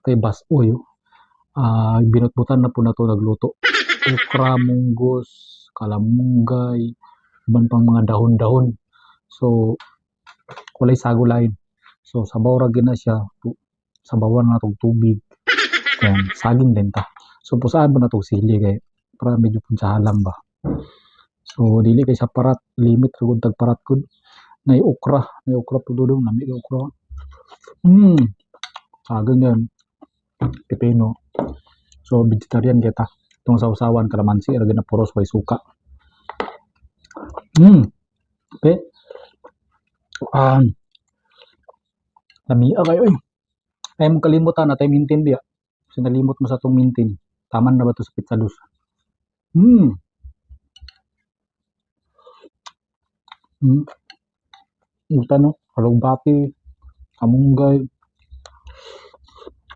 kay Basoy. Binutbutan na po na to nagluto. Okra, munggos, kalamunggay, iban pang mga dahon-dahon. So, walay sago lain. So, sabaw ra gina siya. Sabawan na tong tubig. Kaya saging din ta. So, pusaan mo na tong sili kay para medyo punsahalang ba. So, dili kay sa parat. Limit ra kung tagparat kun. Nay okra. Nay okra po dudong. Nami okra. Saging yan. Pipino. So, vegetarian kita. Itong sausawan, kalamansi, lagi na puros, may suka. Okay. Lamia kayo eh. Ay mong kalimutan na tayo mintin biya. Kasi nalimot mo sa itong mintin. Taman na ba ito sa pizzados? Ito no, kalugbati, kamunggay,